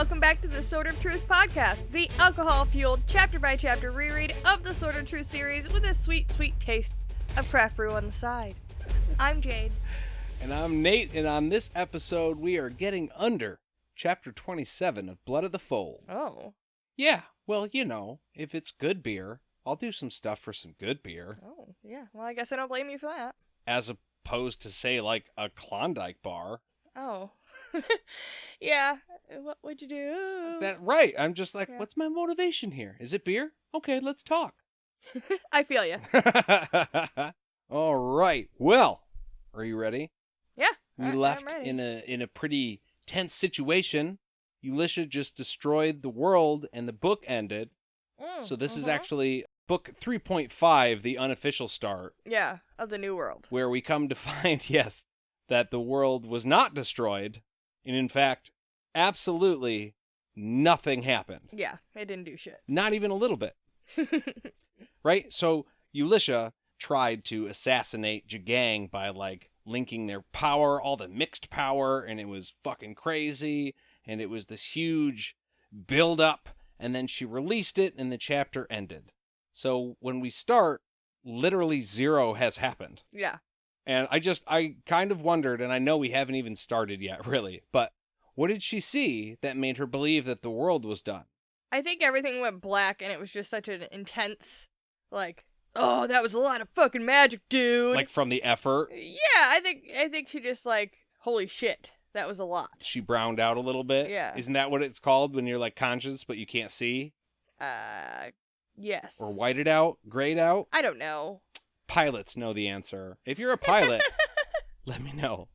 welcome back to the Sword of Truth podcast, the alcohol-fueled, chapter-by-chapter reread of the Sword of Truth series with a sweet, sweet taste of craft brew on the side. I'm Jade. And I'm Nate, and on this episode, we are getting under Chapter 27 of Blood of the Fold. Oh. Yeah, well, you know, if it's good beer, I'll do some stuff for some good beer. Oh, yeah. Well, I guess I don't blame you for that. As opposed to, say, like a Klondike bar. Oh. Yeah. What would you do? Right. I'm just like, Yeah. What's my motivation here? Is it beer? Okay, let's talk. I feel you. All right. Well, are you ready? Yeah. We left in a pretty tense situation. Ulicia just destroyed the world and the book ended. So this is actually book 3.5, the unofficial start. Yeah, of the new world. Where we come to find, yes, that the world was not destroyed. And in fact, absolutely nothing happened. Yeah, it didn't do shit. Not even a little bit. Right? So Ulicia tried to assassinate Jagang by, like, linking their power, all the mixed power, and it was fucking crazy. And it was this huge build-up, and then she released it, and the chapter ended. So when we start, literally zero has happened. Yeah. And I kind of wondered, and I know we haven't even started yet, really, but what did she see that made her believe that the world was done? I think everything went black, and it was just such an intense, like, oh, that was a lot of fucking magic, dude. Like, from the effort? Yeah, I think she just, like, holy shit, that was a lot. She browned out a little bit? Yeah. Isn't that what it's called when you're, like, conscious but you can't see? Yes. Or whited out? Grayed out? I don't know. Pilots know the answer. If you're a pilot, let me know.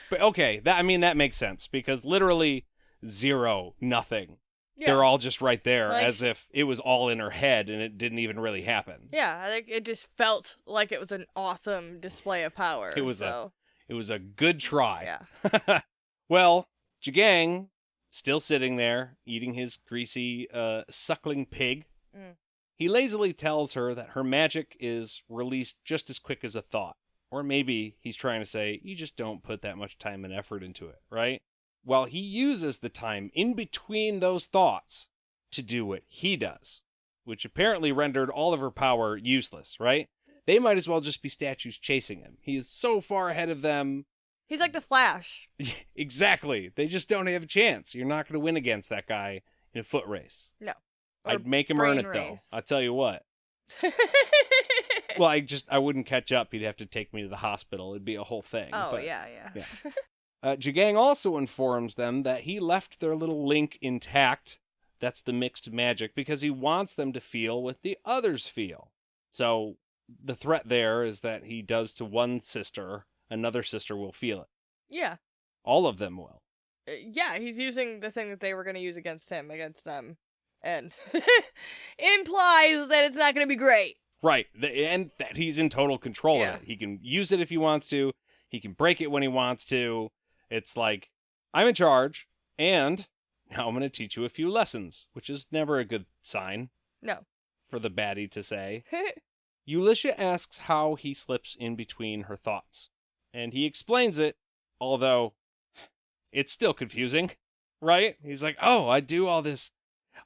But okay, that makes sense, because literally zero, nothing. Yeah. They're all just right there, Like, as if it was all in her head and it didn't even really happen. Yeah, I think it just felt like it was an awesome display of power. It was a good try. Yeah. Well, Jagang, still sitting there, eating his greasy, suckling pig. He lazily tells her that her magic is released just as quick as a thought. Or maybe he's trying to say, you just don't put that much time and effort into it, right? Well, he uses the time in between those thoughts to do what he does, which apparently rendered all of her power useless, right? They might as well just be statues chasing him. He is so far ahead of them. He's like the Flash. Exactly. They just don't have a chance. You're not going to win against that guy in a foot race. No. I'd make him earn it, though. I'll tell you what. Well, I wouldn't catch up. He'd have to take me to the hospital. It'd be a whole thing. Oh, but, yeah. Jagang also informs them that he left their little link intact. That's the mixed magic, because he wants them to feel what the others feel. So the threat there is that he does to one sister, another sister will feel it. Yeah. All of them will. Yeah, he's using the thing that they were going to use against them. And implies that it's not going to be great. Right, and that he's in total control of it. He can use it if he wants to. He can break it when he wants to. It's like, I'm in charge, and now I'm going to teach you a few lessons, which is never a good sign. No. For the baddie to say. Ulicia asks how he slips in between her thoughts, and he explains it, although it's still confusing, right? He's like, oh, I do all this.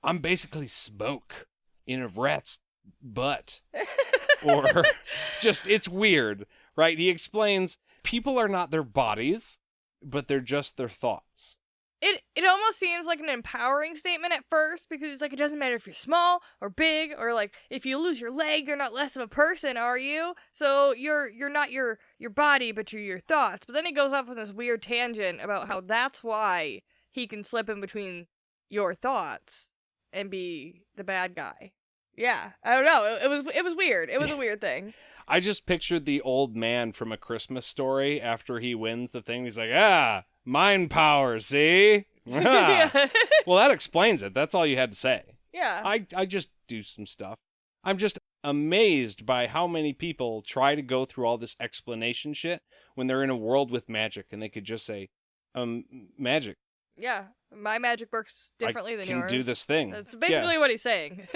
I'm basically smoke in a rat's butt. Or just, it's weird, right? He explains people are not their bodies, but they're just their thoughts. It almost seems like an empowering statement at first, because it's like, it doesn't matter if you're small or big, or like, if you lose your leg, you're not less of a person, are you? So you're not your body, but you're your thoughts. But then he goes off on this weird tangent about how that's why he can slip in between your thoughts and be the bad guy. Yeah, I don't know. It was weird. It was a weird thing. I just pictured the old man from A Christmas Story after he wins the thing. He's like, mind power, see? Yeah. Well, that explains it. That's all you had to say. Yeah. I just do some stuff. I'm just amazed by how many people try to go through all this explanation shit when they're in a world with magic, and they could just say, magic. Yeah, my magic works differently than yours. I can do this thing. That's basically what he's saying.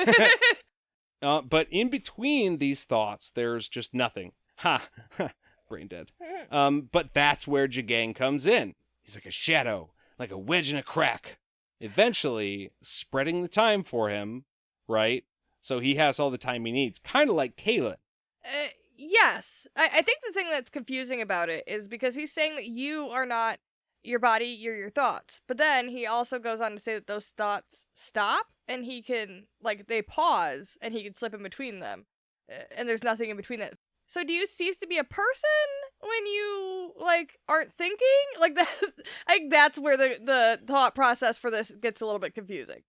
But in between these thoughts, there's just nothing. Brain dead. But that's where Jagang comes in. He's like a shadow, like a wedge in a crack. eventually spreading the time for him, right? So he has all the time he needs, kind of like Kaylin. Yes. I think the thing that's confusing about it is because he's saying that you are not your body, you're your thoughts. But then he also goes on to say that those thoughts stop and he can, like, they pause and he can slip in between them. And there's nothing in between that. So do you cease to be a person when you, like, aren't thinking? Like, that, I think that's where the thought process for this gets a little bit confusing.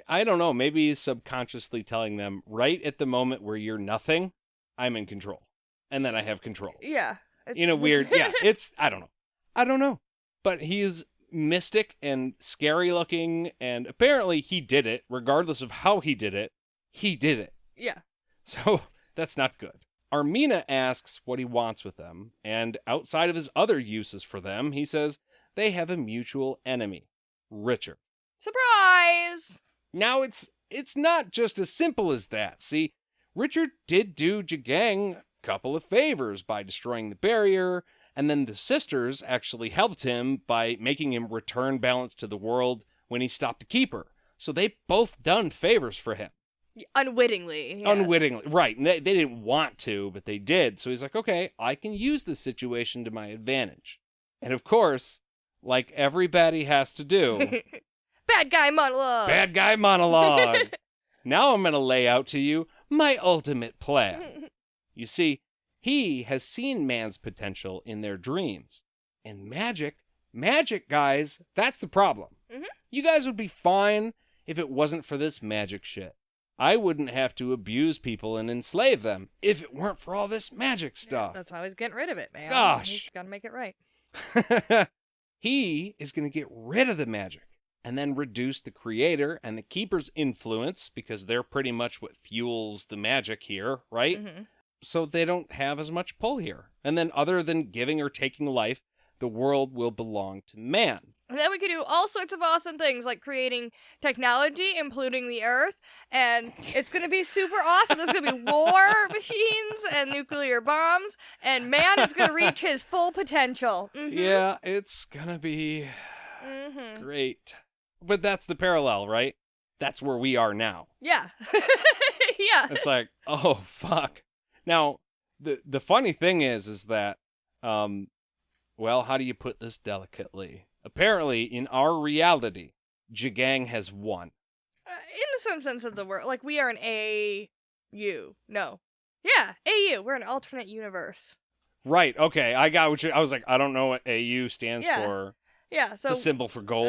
I don't know. Maybe he's subconsciously telling them, right at the moment where you're nothing, I'm in control. And then I have control. Yeah. In a weird, I don't know. But he's mystic and scary looking, and apparently he did it, regardless of how he did it. He did it. Yeah. So that's not good. Armina asks what he wants with them, and outside of his other uses for them, he says they have a mutual enemy, Richard. Surprise! Now it's not just as simple as that. See, Richard did do Jagang a couple of favors by destroying the barrier, and then the sisters actually helped him by making him return balance to the world when he stopped the Keeper. So they both done favors for him. Unwittingly. Yes. Unwittingly, right. They didn't want to, but they did. So he's like, okay, I can use this situation to my advantage. And of course, like everybody has to do... Bad guy monologue! Bad guy monologue! Now I'm going to lay out to you my ultimate plan. You see, he has seen man's potential in their dreams. And magic, guys, that's the problem. Mm-hmm. You guys would be fine if it wasn't for this magic shit. I wouldn't have to abuse people and enslave them if it weren't for all this magic stuff. Yeah, that's how he's getting rid of it, man. Gosh. He's got to make it right. He is going to get rid of the magic and then reduce the creator and the keeper's influence because they're pretty much what fuels the magic here, right? Mm-hmm. So they don't have as much pull here. And then other than giving or taking life, the world will belong to man. And then we could do all sorts of awesome things like creating technology, including the Earth, and it's going to be super awesome. There's going to be war machines and nuclear bombs, and man is going to reach his full potential. Mm-hmm. Yeah, it's going to be great. But that's the parallel, right? That's where we are now. Yeah. Yeah. It's like, oh, fuck. Now, the funny thing is that, well, how do you put this delicately? Apparently, in our reality, Jagang has won. In some sense of the word. Like, we are an AU. No. Yeah, AU. We're an alternate universe. Right, okay. I got what I was like, I don't know what AU stands for. Yeah, so... It's a symbol for gold.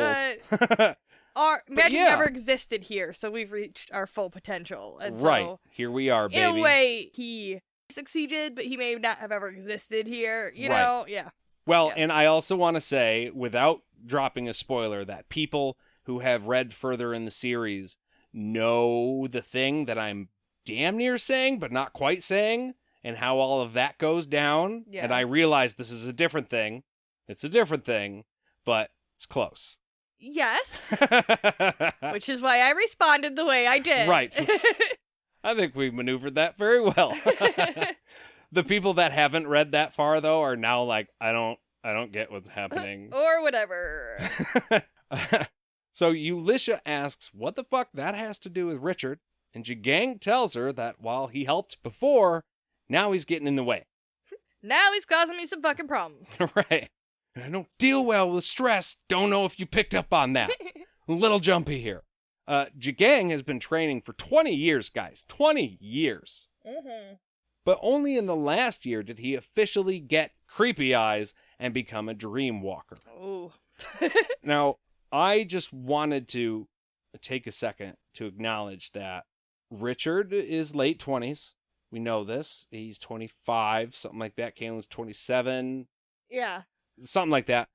Our magic never existed here, so we've reached our full potential. And right, so, here we are, baby. In a way, he succeeded, but he may not have ever existed here. You know? Yeah. Well, and I also want to say, without dropping a spoiler, that people who have read further in the series know the thing that I'm damn near saying, but not quite saying, and how all of that goes down. Yes. And I realize this is a different thing. It's a different thing, but it's close. Yes. Which is why I responded the way I did. Right. I think we maneuvered that very well. The people that haven't read that far, though, are now like, I don't get what's happening. Or whatever. So Ulicia asks what the fuck that has to do with Richard, and Jagang tells her that while he helped before, now he's getting in the way. Now he's causing me some fucking problems. Right. And I don't deal well with stress. Don't know if you picked up on that. A little jumpy here. Jagang has been training for 20 years, guys. 20 years. Mm-hmm. But only in the last year did he officially get creepy eyes and become a dream walker. Ooh. Now, I just wanted to take a second to acknowledge that Richard is late 20s. We know this. He's 25, something like that. Kaylin's 27. Yeah. Something like that.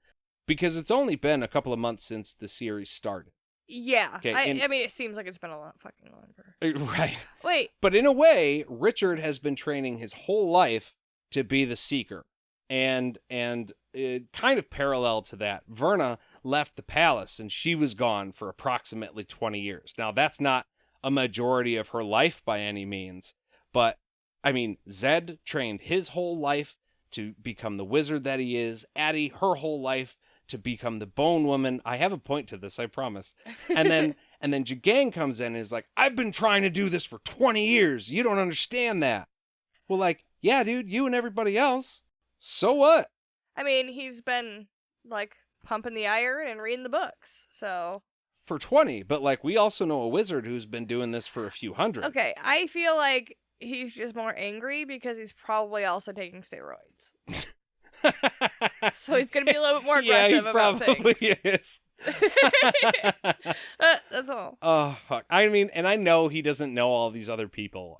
Because it's only been a couple of months since the series started. Yeah. Okay, I mean, it seems like it's been a lot fucking longer. Right. Wait. But in a way, Richard has been training his whole life to be the Seeker. And kind of parallel to that, Verna left the palace and she was gone for approximately 20 years. Now, that's not a majority of her life by any means. But, I mean, Zed trained his whole life to become the wizard that he is. Addie, her whole life to become the Bone Woman. I have a point to this, I promise. And then Jagang comes in and is like, I've been trying to do this for 20 years. You don't understand that. Well, like, yeah, dude, you and everybody else. So what? I mean, he's been, like, pumping the iron and reading the books, so... For 20, but, like, we also know a wizard who's been doing this for a few hundred. Okay, I feel like he's just more angry because he's probably also taking steroids. So he's going to be a little bit more aggressive about things. Yeah, he probably is. That's all. Oh, fuck. I mean, and I know he doesn't know all these other people.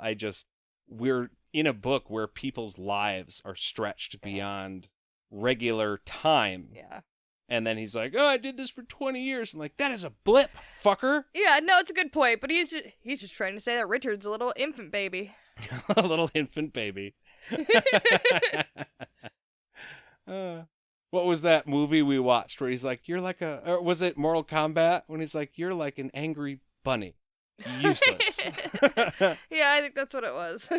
We're in a book where people's lives are stretched beyond regular time. Yeah. And then he's like, oh, I did this for 20 years. I'm like, that is a blip, fucker. Yeah, no, it's a good point, but he's just trying to say that Richard's a little infant baby. A little infant baby. What was that movie we watched where he's like, you're like or was it Mortal Kombat? When he's like, you're like an angry bunny. Useless. Yeah, I think that's what it was.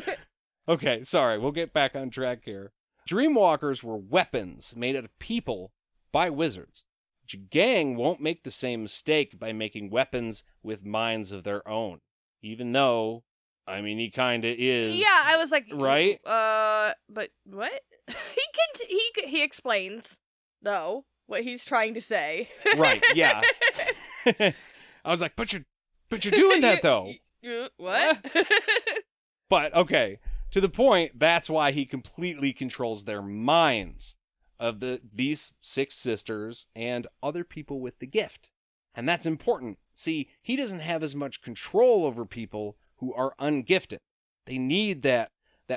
Okay, sorry. We'll get back on track here. Dreamwalkers were weapons made out of people by wizards. Jagang won't make the same mistake by making weapons with minds of their own. Even though, I mean, he kind of is. Yeah, I was like, right? But what? He explains, though, what he's trying to say. Right, yeah. I was like, but you're doing that, though. What? But, okay, to the point, that's why he completely controls their minds of these 6 sisters and other people with the gift. And that's important. See, he doesn't have as much control over people who are ungifted. They need that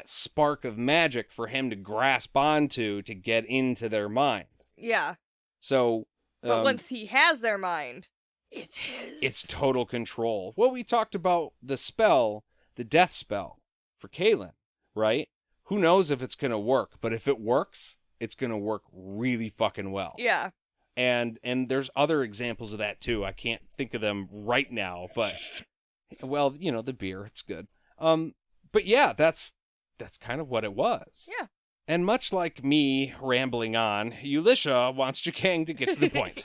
spark of magic for him to grasp onto to get into their mind. Yeah. So... But once he has their mind, it's his. It's total control. Well, we talked about the spell, the death spell, for Kaylin, right? Who knows if it's going to work, but if it works, it's going to work really fucking well. Yeah. And there's other examples of that, too. I can't think of them right now, but... Well, you know, the beer, it's good. But yeah, that's kind of what it was. Yeah. And much like me rambling on, Ulicia wants Jagang to get to the point.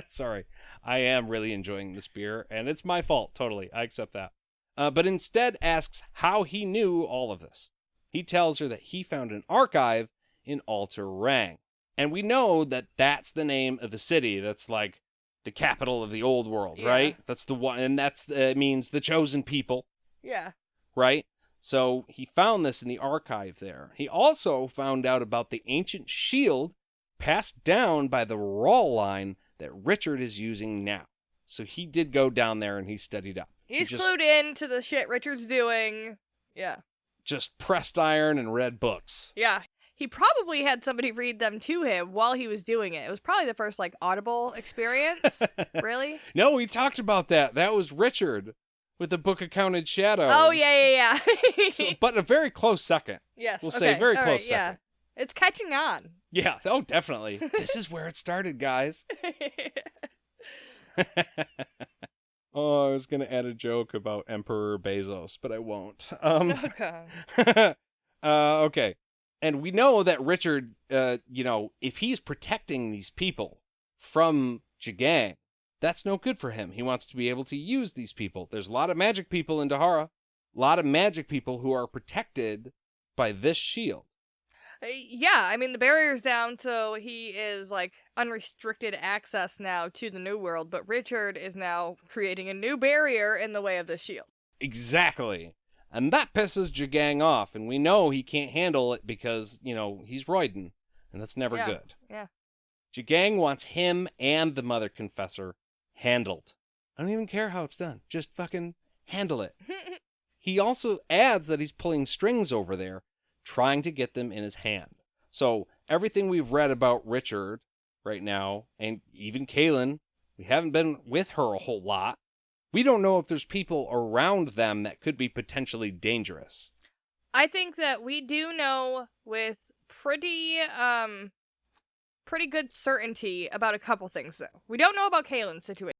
Sorry. I am really enjoying this beer, and it's my fault, totally. I accept that. But instead asks how he knew all of this. He tells her that he found an archive in Alter Rang. And we know that that's the name of the city that's like the capital of the old world, right? That's the one, and that's means the chosen people. Yeah. Right? So he found this in the archive there. He also found out about the ancient shield passed down by the Raw line that Richard is using now. So he did go down there and he studied up. He's clued in to the shit Richard's doing. Yeah. Just pressed iron and read books. Yeah. He probably had somebody read them to him while he was doing it. It was probably the first, like, audible experience. Really? No, we talked about that. That was Richard with the Book of Counted Shadows. Oh, yeah. So, but a very close second. Yes. We'll say very all close right, second. Yeah. It's catching on. Yeah. Oh, definitely. This is where it started, guys. Oh, I was going to add a joke about Emperor Bezos, but I won't. Okay. Okay. And we know that Richard, if he's protecting these people from Jagang, that's no good for him. He wants to be able to use these people. There's a lot of magic people in Dahara. A lot of magic people who are protected by this shield. Yeah, I mean, the barrier's down, so he is, like, unrestricted access now to the new world, but Richard is now creating a new barrier in the way of the shield. Exactly. And that pisses Jagang off, and we know he can't handle it because, he's Royden, and that's never good. Yeah. Jagang wants him and the Mother Confessor handled. I don't even care how it's done. Just fucking handle it. He also adds that he's pulling strings over there, trying to get them in his hand. So everything we've read about Richard right now, and even Kaylin, we haven't been with her a whole lot. We don't know if there's people around them that could be potentially dangerous. I think that we do know with pretty good certainty about a couple things, though. We don't know about Kaylin's situation.